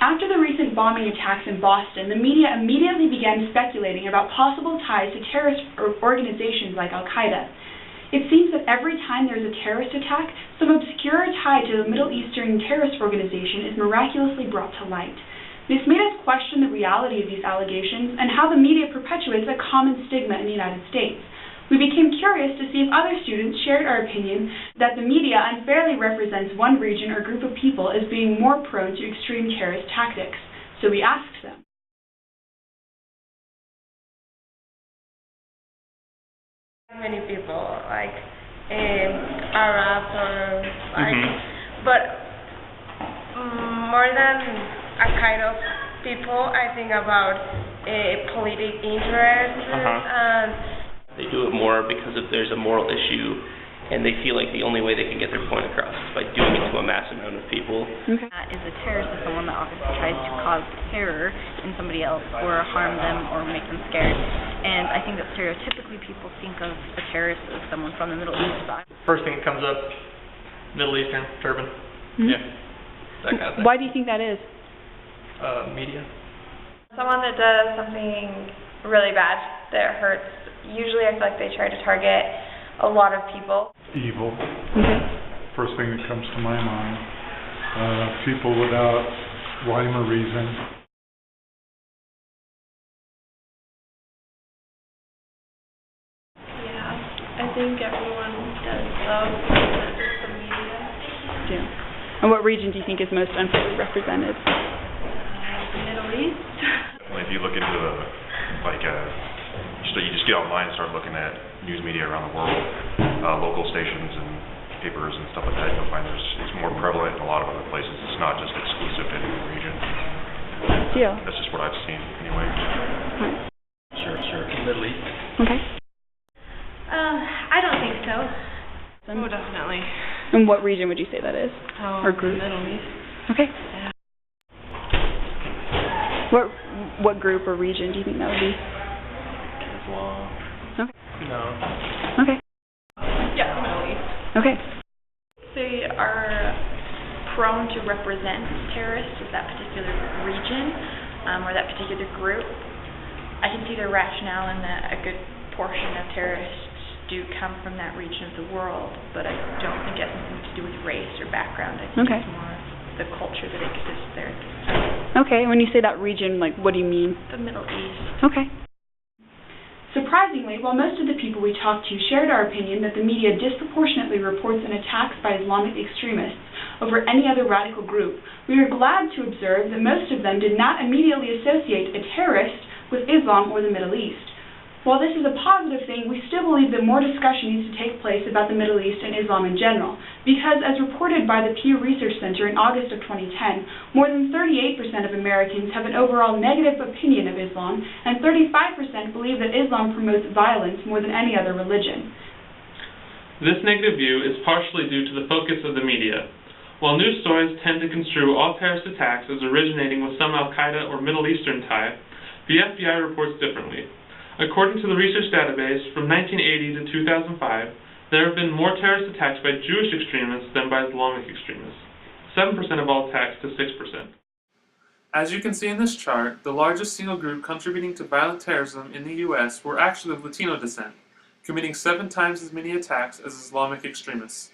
After the recent bombing attacks in Boston, the media immediately began speculating about possible ties to terrorist organizations like Al-Qaeda. It seems that every time there is a terrorist attack, some obscure tie to the Middle Eastern terrorist organization is miraculously brought to light. This made us question the reality of these allegations and how the media perpetuates a common stigma in the United States. We became curious to see if other students shared our opinion that the media unfairly represents one region or group of people as being more prone to extreme terrorist tactics. So we asked them. Many people, like Arabs or like, but more than a kind of people, I think about political interests and. They do it more because if there's a moral issue and they feel like the only way they can get their point across is by doing it to a mass amount of people. Is a terrorist is someone that obviously tries to cause terror in somebody else or harm them or make them scared. And I think that stereotypically people think of a terrorist as someone from the Middle East. First thing that comes up, Middle Eastern, turban. Yeah, that kind of thing. Why do you think that is? Media. Someone that does something really bad that hurts. Usually I feel like they try to target a lot of people. Evil. First thing that comes to my mind. People without rhyme or reason. Yeah, I think everyone does though, not just the media. Yeah. And what region do you think is most unfairly represented? The Middle East. If you look into so you just get online and start looking at news media around the world, local stations and papers and stuff like that, you'll find it's more prevalent in a lot of other places. It's not just exclusive to any region. Yeah. That's just what I've seen anyway. Sure. Middle East. Okay. I don't think so. Oh, definitely. And what region would you say that is? Or group? Middle East. Okay. Yeah. What group or region do you think that would be? Islam. Okay. No. Okay. Yeah, Middle East. Okay. They are prone to represent terrorists as that particular region or that particular group. I can see their rationale in that a good portion of terrorists do come from that region of the world, but I don't think it has anything to do with race or background. I think it's more the culture that exists there. Okay, when you say that region, like, what do you mean? The Middle East. Okay. Surprisingly, while most of the people we talked to shared our opinion that the media disproportionately reports an attacks by Islamic extremists over any other radical group, we are glad to observe that most of them did not immediately associate a terrorist with Islam or the Middle East. While this is a positive thing, we still believe that more discussion needs to take place about the Middle East and Islam in general, because as reported by the Pew Research Center in August of 2010, more than 38% of Americans have an overall negative opinion of Islam, and 35% believe that Islam promotes violence more than any other religion. This negative view is partially due to the focus of the media. While news stories tend to construe all terrorist attacks as originating with some Al-Qaeda or Middle Eastern tie, the FBI reports differently. According to the research database, from 1980 to 2005, there have been more terrorist attacks by Jewish extremists than by Islamic extremists. 7% of all attacks to 6%. As you can see in this chart, the largest single group contributing to violent terrorism in the U.S. were actually of Latino descent, committing 7 times as many attacks as Islamic extremists.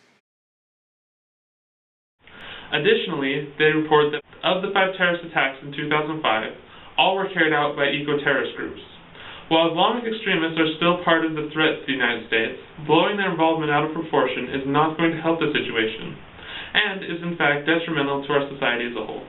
Additionally, they report that of the 5 terrorist attacks in 2005, all were carried out by eco-terrorist groups. While Islamic extremists are still part of the threat to the United States, blowing their involvement out of proportion is not going to help the situation, and is in fact detrimental to our society as a whole.